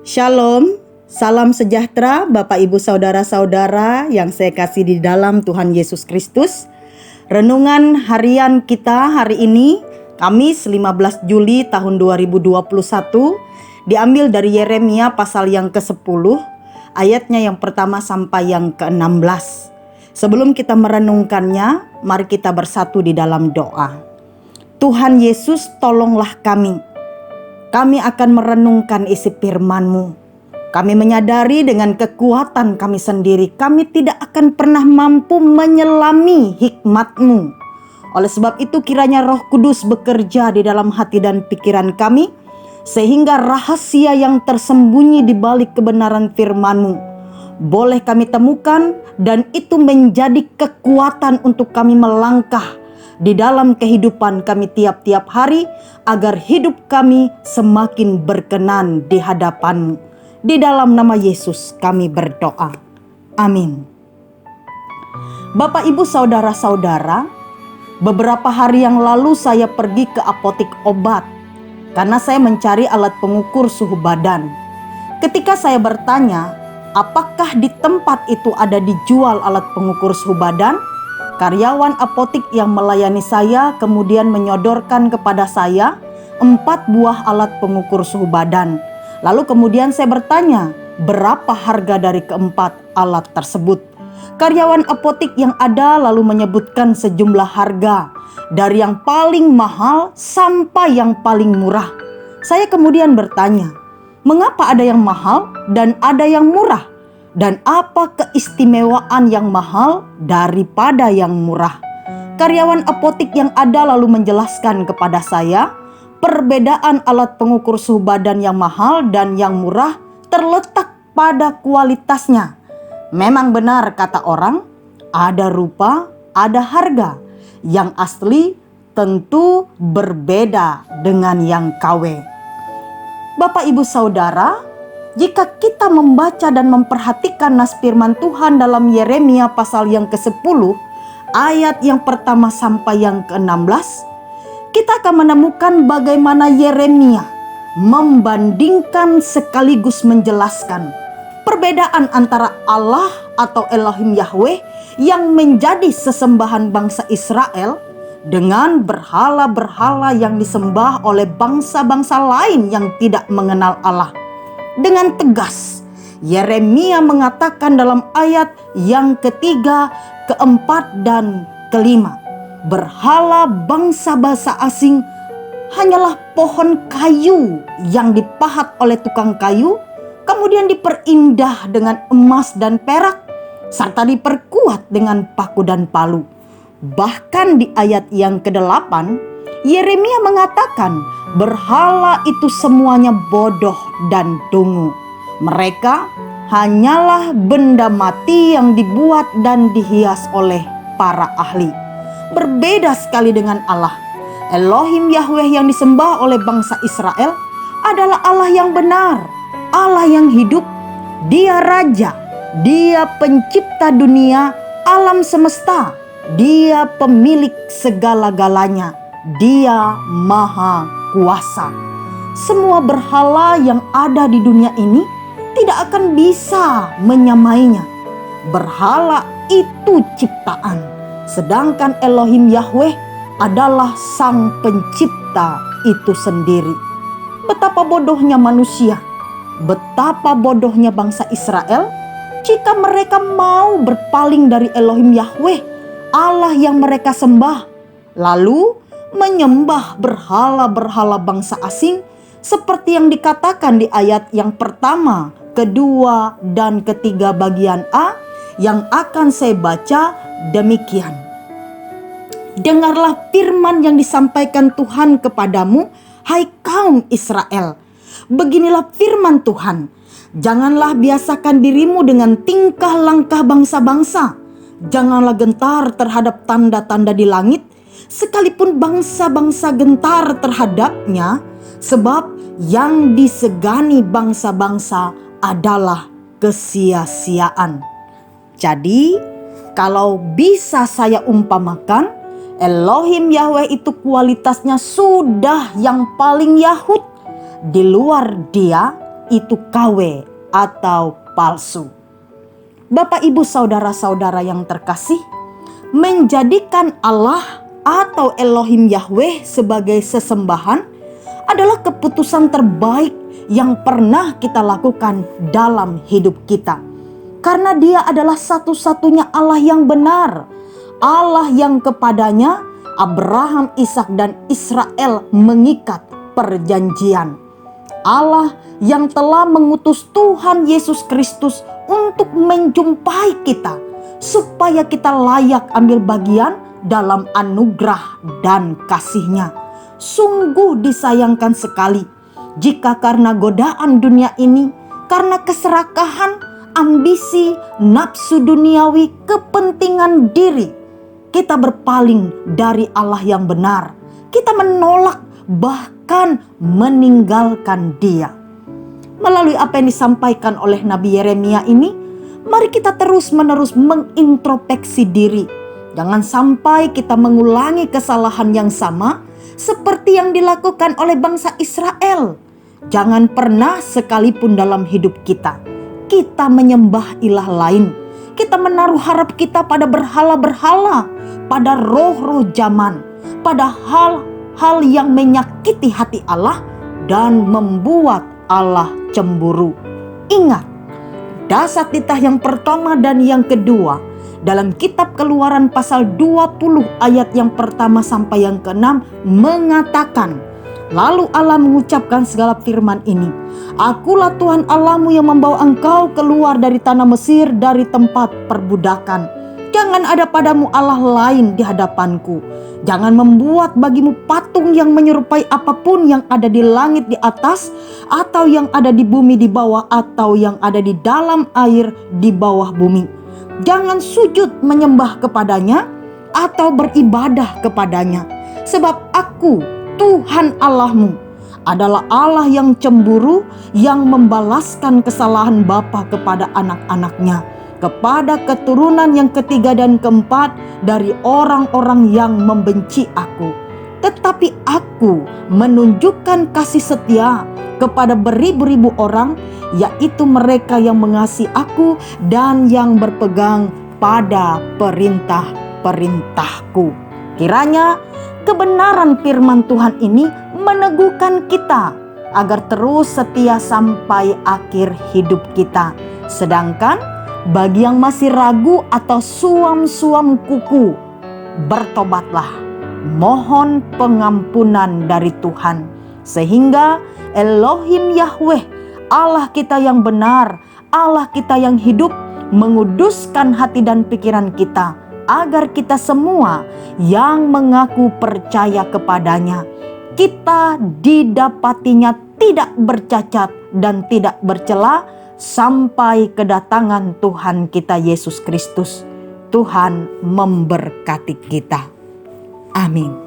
Shalom, salam sejahtera Bapak Ibu Saudara-saudara yang saya kasih di dalam Tuhan Yesus Kristus. Renungan harian kita hari ini, Kamis 15 Juli tahun 2021, diambil dari Yeremia pasal yang ke-10, ayatnya yang pertama sampai yang ke-16. Sebelum kita merenungkannya, mari kita bersatu di dalam doa. Tuhan Yesus, tolonglah kami. Kami akan merenungkan isi firman-Mu. Kami menyadari dengan kekuatan kami sendiri, kami tidak akan pernah mampu menyelami hikmat-Mu. Oleh sebab itu kiranya Roh Kudus bekerja di dalam hati dan pikiran kami, sehingga rahasia yang tersembunyi di balik kebenaran firman-Mu boleh kami temukan, dan itu menjadi kekuatan untuk kami melangkah di dalam kehidupan kami tiap-tiap hari, agar hidup kami semakin berkenan di hadapan-Mu. Di dalam nama Yesus kami berdoa. Amin. Bapak, Ibu, Saudara-saudara, beberapa hari yang lalu saya pergi ke apotik obat karena saya mencari alat pengukur suhu badan. Ketika saya bertanya, apakah di tempat itu ada dijual alat pengukur suhu badan? Karyawan apotik yang melayani saya kemudian menyodorkan kepada saya 4 buah alat pengukur suhu badan. Lalu kemudian saya bertanya, berapa harga dari keempat alat tersebut? Karyawan apotik yang ada lalu menyebutkan sejumlah harga, dari yang paling mahal sampai yang paling murah. Saya kemudian bertanya, mengapa ada yang mahal dan ada yang murah? Dan apa keistimewaan yang mahal daripada yang murah? Karyawan apotik yang ada lalu menjelaskan kepada saya, perbedaan alat pengukur suhu badan yang mahal dan yang murah terletak pada kualitasnya. Memang benar kata orang, ada rupa, ada harga. Yang asli tentu berbeda dengan yang KW. Bapak, Ibu, Saudara, jika kita membaca dan memperhatikan nas firman Tuhan dalam Yeremia pasal yang ke-10, ayat yang pertama sampai yang ke-16, kita akan menemukan bagaimana Yeremia membandingkan sekaligus menjelaskan perbedaan antara Allah atau Elohim Yahweh yang menjadi sesembahan bangsa Israel dengan berhala-berhala yang disembah oleh bangsa-bangsa lain yang tidak mengenal Allah. Dengan tegas, Yeremia mengatakan dalam ayat yang ketiga, keempat, dan kelima, berhala bangsa-bangsa asing hanyalah pohon kayu yang dipahat oleh tukang kayu, kemudian diperindah dengan emas dan perak, serta diperkuat dengan paku dan palu. Bahkan di ayat yang ke-8, Yeremia mengatakan berhala itu semuanya bodoh dan dungu. Mereka hanyalah benda mati yang dibuat dan dihias oleh para ahli. Berbeda sekali dengan Allah. Elohim Yahweh yang disembah oleh bangsa Israel adalah Allah yang benar, Allah yang hidup. Dia Raja, Dia pencipta dunia, alam semesta. Dia pemilik segala-galanya. Dia Maha Kuasa. Semua berhala yang ada di dunia ini tidak akan bisa menyamainya. Berhala itu ciptaan, sedangkan Elohim Yahweh adalah sang pencipta itu sendiri. Betapa bodohnya manusia, betapa bodohnya bangsa Israel jika mereka mau berpaling dari Elohim Yahweh, Allah yang mereka sembah, lalu menyembah berhala-berhala bangsa asing seperti yang dikatakan di ayat yang pertama, kedua, dan ketiga bagian A yang akan saya baca demikian. Dengarlah firman yang disampaikan Tuhan kepadamu, hai kaum Israel. Beginilah firman Tuhan, janganlah biasakan dirimu dengan tingkah langkah bangsa-bangsa. Janganlah gentar terhadap tanda-tanda di langit, sekalipun bangsa-bangsa gentar terhadapnya, sebab yang disegani bangsa-bangsa adalah kesia-siaan. Jadi, kalau bisa saya umpamakan, Elohim Yahweh itu kualitasnya sudah yang paling Yahud. Di luar Dia itu KW atau palsu. Bapak, Ibu, saudara-saudara yang terkasih, menjadikan Allah atau Elohim Yahweh sebagai sesembahan adalah keputusan terbaik yang pernah kita lakukan dalam hidup kita. Karena Dia adalah satu-satunya Allah yang benar, Allah yang kepadanya Abraham, Ishak, dan Israel mengikat perjanjian. Allah yang telah mengutus Tuhan Yesus Kristus untuk menjumpai kita, supaya kita layak ambil bagian dalam anugerah dan kasih-Nya. Sungguh disayangkan sekali jika karena godaan dunia ini, karena keserakahan, ambisi, nafsu duniawi, kepentingan diri, kita berpaling dari Allah yang benar. Kita menolak, bahkan meninggalkan Dia. Melalui apa yang disampaikan oleh Nabi Yeremia ini, mari kita terus-menerus mengintrospeksi diri. Jangan sampai kita mengulangi kesalahan yang sama seperti yang dilakukan oleh bangsa Israel. Jangan pernah sekalipun dalam hidup kita menyembah ilah lain. Kita menaruh harap kita pada berhala-berhala, pada roh-roh zaman, pada hal-hal yang menyakiti hati Allah dan membuat Allah cemburu. Ingat, dasar titah yang pertama dan yang kedua dalam kitab Keluaran pasal 20 ayat yang pertama sampai yang ke-6 mengatakan, lalu Allah mengucapkan segala firman ini, Akulah Tuhan Allahmu yang membawa engkau keluar dari tanah Mesir, dari tempat perbudakan. Jangan ada padamu Allah lain di hadapanku. Jangan membuat bagimu patung yang menyerupai apapun yang ada di langit di atas, atau yang ada di bumi di bawah, atau yang ada di dalam air di bawah bumi. Jangan sujud menyembah kepadanya atau beribadah kepadanya. Sebab Aku, Tuhan Allahmu, adalah Allah yang cemburu, yang membalaskan kesalahan bapa kepada anak-anaknya, kepada keturunan yang ketiga dan keempat dari orang-orang yang membenci Aku. Tetapi Aku menunjukkan kasih setia kepada beribu-ribu orang, yaitu mereka yang mengasihi Aku dan yang berpegang pada perintah-perintahku. Kiranya kebenaran firman Tuhan ini meneguhkan kita agar terus setia sampai akhir hidup kita. Sedangkan bagi yang masih ragu atau suam-suam kuku, bertobatlah. Mohon pengampunan dari Tuhan, sehingga Elohim Yahweh, Allah kita yang benar, Allah kita yang hidup, menguduskan hati dan pikiran kita, agar kita semua yang mengaku percaya kepadanya, kita didapatinya tidak bercacat dan tidak bercela sampai kedatangan Tuhan kita Yesus Kristus. Tuhan memberkati kita. Amin.